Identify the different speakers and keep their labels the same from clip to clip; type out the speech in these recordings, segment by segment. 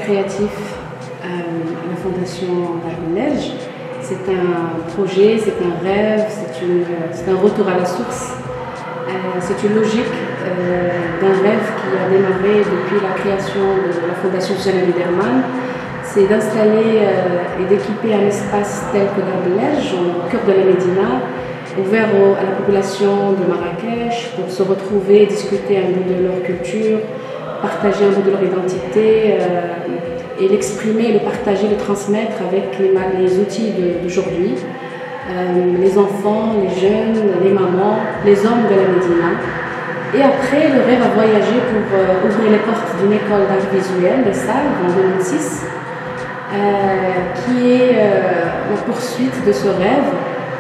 Speaker 1: créatif à la Fondation Darbe-Lej. C'est un projet, c'est un rêve, c'est un retour à la source. C'est une logique d'un rêve qui a démarré depuis la création de la Fondation Suzanne Biderman. C'est d'installer et d'équiper un espace tel que Darbe-Lej, au cœur de la Médina, ouvert à la population de Marrakech pour se retrouver, discuter un bout de leur culture, partager un bout de leur identité et l'exprimer, le partager, le transmettre avec les outils d'aujourd'hui. Les enfants, les jeunes, les mamans, les hommes de la Médina. Et après, le rêve a voyagé pour ouvrir les portes d'une école d'art visuel, les Salles, en 2006, qui est la poursuite de ce rêve,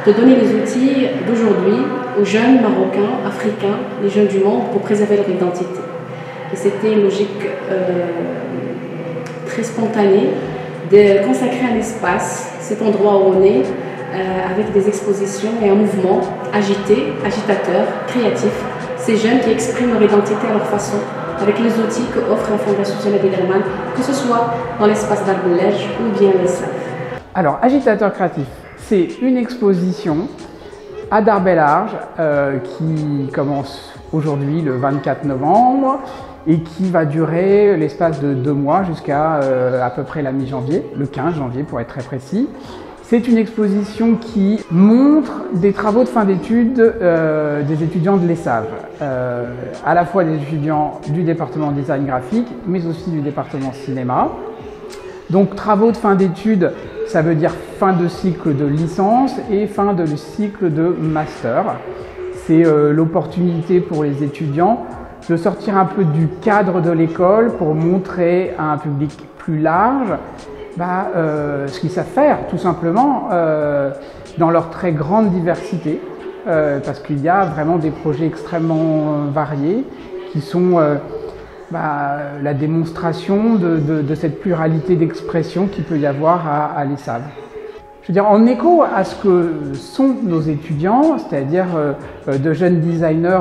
Speaker 1: de donner les outils d'aujourd'hui aux jeunes Marocains, Africains, les jeunes du monde, pour préserver leur identité. Et c'était une logique très spontanée de consacrer un espace, cet endroit où on est, avec des expositions et un mouvement agité, agitateur, créatif. Ces jeunes qui expriment leur identité à leur façon, avec les outils que offre la Fondation Suzanne Biderman, que ce soit dans l'espace Darbe-Lej ou bien les SAF.
Speaker 2: Alors, agitateur créatif, c'est une exposition à Darbe-Lej qui commence aujourd'hui le 24 novembre et qui va durer l'espace de 2 mois jusqu'à à peu près la mi-janvier, le 15 janvier pour être très précis. C'est une exposition qui montre des travaux de fin d'études des étudiants de l'ESSAV, à la fois des étudiants du département design graphique, mais aussi du département cinéma. Donc travaux de fin d'études, ça veut dire fin de cycle de licence et fin de cycle de master. C'est l'opportunité pour les étudiants de sortir un peu du cadre de l'école pour montrer à un public plus large ce qu'ils savent faire, tout simplement, dans leur très grande diversité, parce qu'il y a vraiment des projets extrêmement variés qui sont la démonstration de cette pluralité d'expression qu'il peut y avoir à l'ESSAV. Je veux dire, en écho à ce que sont nos étudiants, c'est-à-dire de jeunes designers,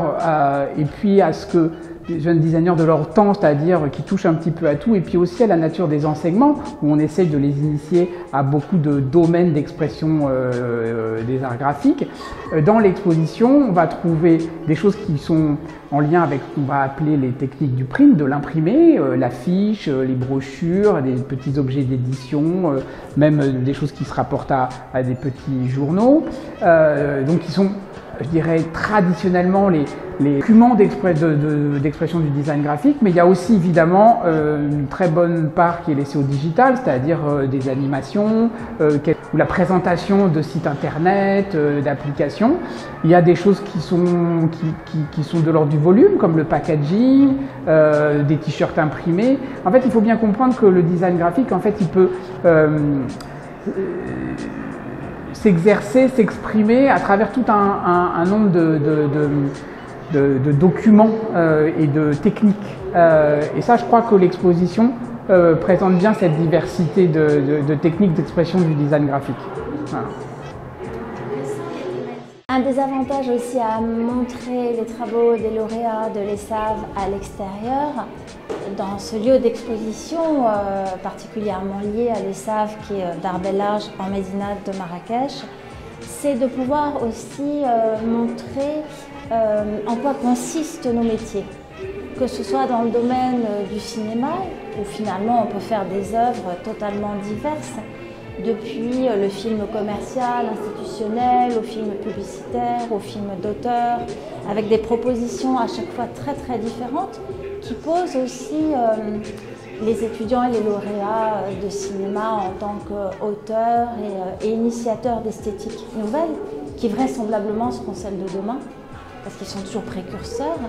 Speaker 2: et puis à ce que des jeunes designers de leur temps, c'est-à-dire qui touchent un petit peu à tout, et puis aussi à la nature des enseignements, où on essaye de les initier à beaucoup de domaines d'expression des arts graphiques. Dans l'exposition, on va trouver des choses qui sont en lien avec ce qu'on va appeler les techniques du print, de l'imprimer, l'affiche, les brochures, des petits objets d'édition, même des choses qui se rapportent à des petits journaux, donc qui sont, je dirais, traditionnellement les documents d'expression du design graphique, mais il y a aussi évidemment une très bonne part qui est laissée au digital, c'est-à-dire des animations, ou la présentation de sites internet, d'applications. Il y a des choses qui sont de l'ordre du volume, comme le packaging, des t-shirts imprimés. En fait, il faut bien comprendre que le design graphique, en fait, il peut s'exercer, s'exprimer à travers tout un nombre de documents et de techniques. Et ça, je crois que l'exposition présente bien cette diversité de techniques d'expression du design graphique. Voilà.
Speaker 3: Un des avantages aussi à montrer les travaux des lauréats de l'ESSAV à l'extérieur, dans ce lieu d'exposition particulièrement lié à l'ESSAV qui est Darbe-Lej en Médina de Marrakech, c'est de pouvoir aussi montrer en quoi consistent nos métiers. Que ce soit dans le domaine du cinéma, où finalement on peut faire des œuvres totalement diverses, depuis le film commercial, institutionnel, au film publicitaire, au film d'auteur, avec des propositions à chaque fois très très différentes, qui posent aussi les étudiants et les lauréats de cinéma en tant qu'auteurs et initiateurs d'esthétique nouvelle, qui vraisemblablement seront celles de demain, parce qu'ils sont toujours précurseurs.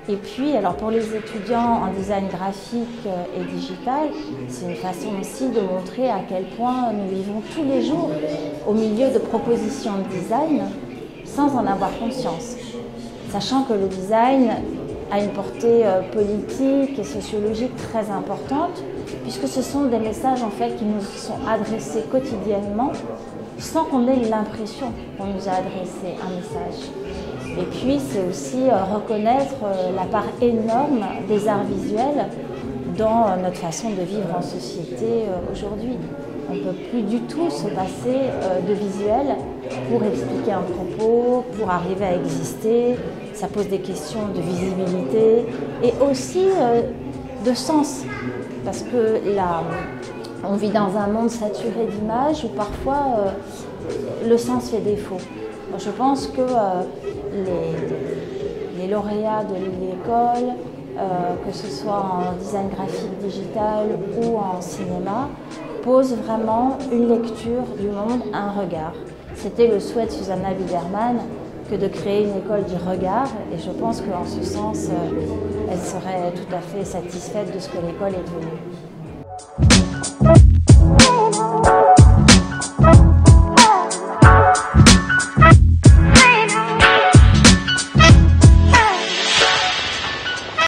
Speaker 3: Et puis, alors pour les étudiants en design graphique et digital, c'est une façon aussi de montrer à quel point nous vivons tous les jours au milieu de propositions de design sans en avoir conscience. Sachant que le design a une portée politique et sociologique très importante, puisque ce sont des messages en fait qui nous sont adressés quotidiennement sans qu'on ait l'impression qu'on nous a adressé un message. Et puis c'est aussi reconnaître la part énorme des arts visuels dans notre façon de vivre en société aujourd'hui. On ne peut plus du tout se passer de visuel pour expliquer un propos, pour arriver à exister. Ça pose des questions de visibilité et aussi de sens. Parce que là, on vit dans un monde saturé d'images où parfois le sens fait défaut. Je pense que les lauréats de l'école, que ce soit en design graphique digital ou en cinéma, posent vraiment une lecture du monde, un regard. C'était le souhait de Susanna Biderman que de créer une école du regard et je pense qu'en ce sens, elle serait tout à fait satisfaite de ce que l'école est devenue.